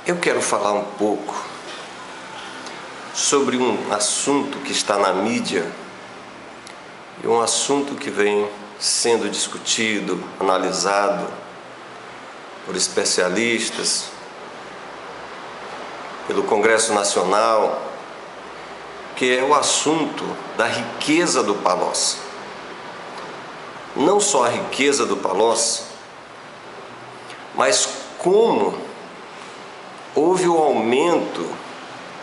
Eu quero falar um pouco sobre um assunto que está na mídia e um assunto que vem sendo discutido, analisado por especialistas, pelo Congresso Nacional, que é o assunto da riqueza do Palocci. Não só a riqueza do Palocci, mas como houve o aumento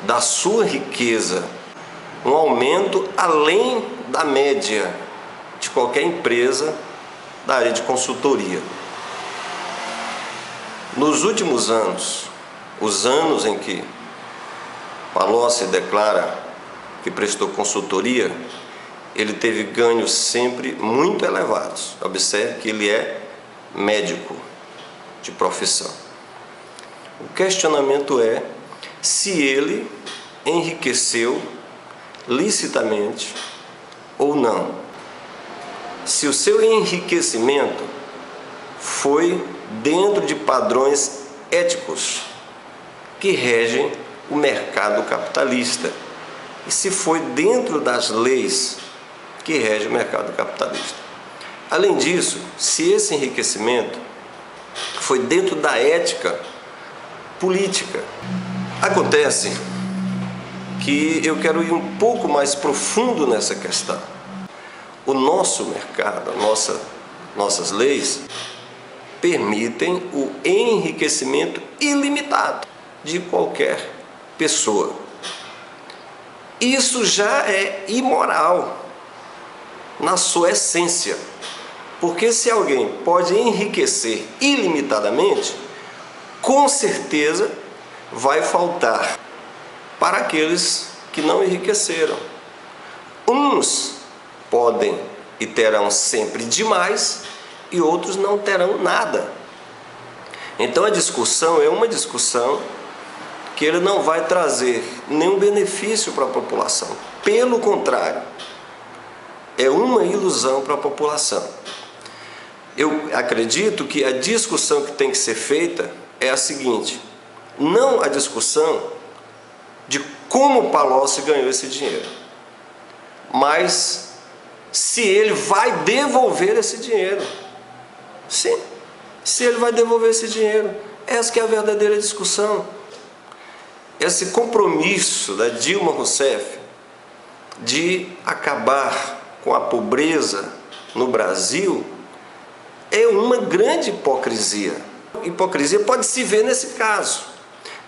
da sua riqueza, um aumento além da média de qualquer empresa da área de consultoria. Nos últimos anos, os anos em que Palocci declara que prestou consultoria, ele teve ganhos sempre muito elevados. Observe que ele é médico de profissão. O questionamento é se ele enriqueceu licitamente ou não. Se o seu enriquecimento foi dentro de padrões éticos que regem o mercado capitalista e se foi dentro das leis que regem o mercado capitalista. Além disso, se esse enriquecimento foi dentro da ética política. Acontece que eu quero ir um pouco mais profundo nessa questão. O nosso mercado, nossas leis permitem o enriquecimento ilimitado de qualquer pessoa. Isso já é imoral na sua essência, porque se alguém pode enriquecer ilimitadamente, com certeza vai faltar para aqueles que não enriqueceram. Uns podem e terão sempre demais e outros não terão nada. Então a discussão é uma discussão que ele não vai trazer nenhum benefício para a população. Pelo contrário, é uma ilusão para a população. Eu acredito que a discussão que tem que ser feita é a seguinte: não a discussão de como Palocci ganhou esse dinheiro, mas se ele vai devolver esse dinheiro. Sim, se ele vai devolver esse dinheiro. Essa que é a verdadeira discussão. Esse compromisso da Dilma Rousseff de acabar com a pobreza no Brasil é uma grande hipocrisia. Hipocrisia pode se ver nesse caso.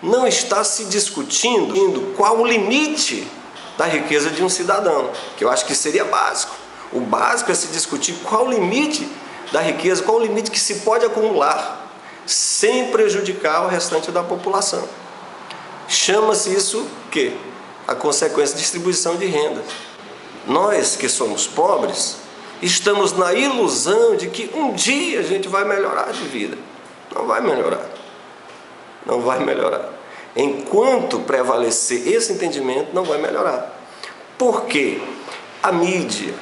Não está se discutindo qual o limite da riqueza de um cidadão, que eu acho que seria básico. O básico é se discutir qual o limite da riqueza, qual o limite que se pode acumular, sem prejudicar o restante da população. Chama-se isso o quê? A consequência de distribuição de renda. Nós que somos pobres, estamos na ilusão de que um dia a gente vai melhorar de vida. Não vai melhorar. Não vai melhorar. Enquanto prevalecer esse entendimento, não vai melhorar. Por quê? A mídia,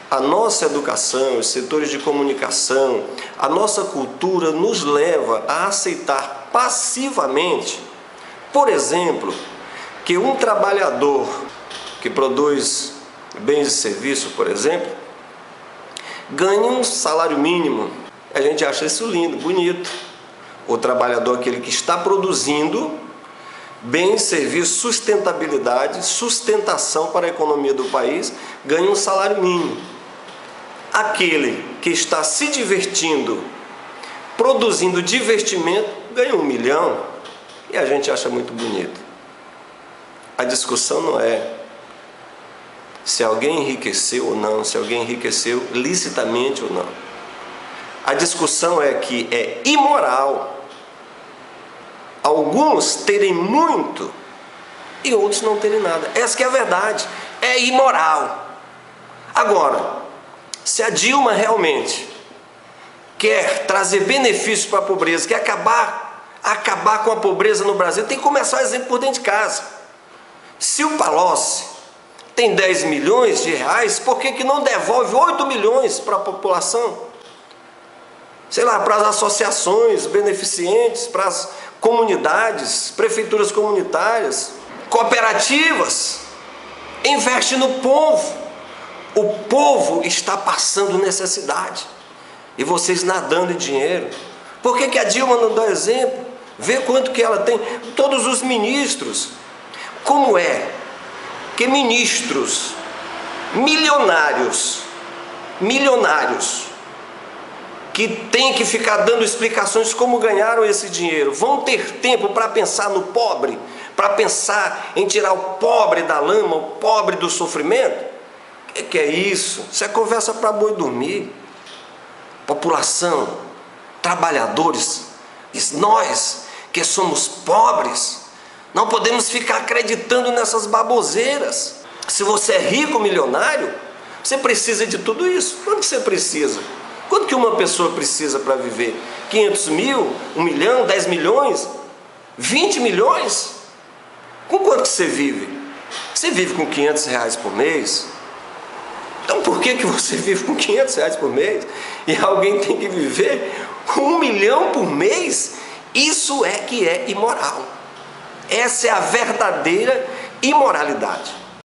a nossa educação, os setores de comunicação, a nossa cultura nos leva a aceitar passivamente, por exemplo, que um trabalhador que produz bens e serviços, por exemplo, ganha um salário mínimo. A gente acha isso lindo, bonito. O trabalhador, aquele que está produzindo bens, serviços, sustentabilidade, sustentação para a economia do país, ganha um salário mínimo. Aquele que está se divertindo, produzindo divertimento, ganha 1 milhão e a gente acha muito bonito. A discussão não é se alguém enriqueceu ou não, se alguém enriqueceu licitamente ou não. A discussão é que é imoral alguns terem muito e outros não terem nada. Essa que é a verdade. É imoral. Agora, se a Dilma realmente quer trazer benefícios para a pobreza, quer acabar com a pobreza no Brasil, tem que começar o exemplo por dentro de casa. Se o Palocci tem 10 milhões de reais, por que não devolve 8 milhões para a população? Sei lá, para as associações beneficentes, para as comunidades, prefeituras comunitárias, cooperativas. Investe no povo. O povo está passando necessidade e vocês nadando em dinheiro. Por que a Dilma não dá exemplo? Vê quanto que ela tem. Todos os ministros. Como é que ministros milionários, que têm que ficar dando explicações como ganharam esse dinheiro, vão ter tempo para pensar no pobre, para pensar em tirar o pobre da lama, o pobre do sofrimento? O que é isso? Isso é conversa para boi dormir. População, trabalhadores, nós que somos pobres, não podemos ficar acreditando nessas baboseiras. Se você é rico, milionário, você precisa de tudo isso. Quanto você precisa? Quanto que uma pessoa precisa para viver? 500 mil? 1 milhão? 10 milhões? 20 milhões? Com quanto que você vive? Você vive com 500 reais por mês? Então por que você vive com 500 reais por mês e alguém tem que viver com 1 milhão por mês? Isso é que é imoral. Essa é a verdadeira imoralidade.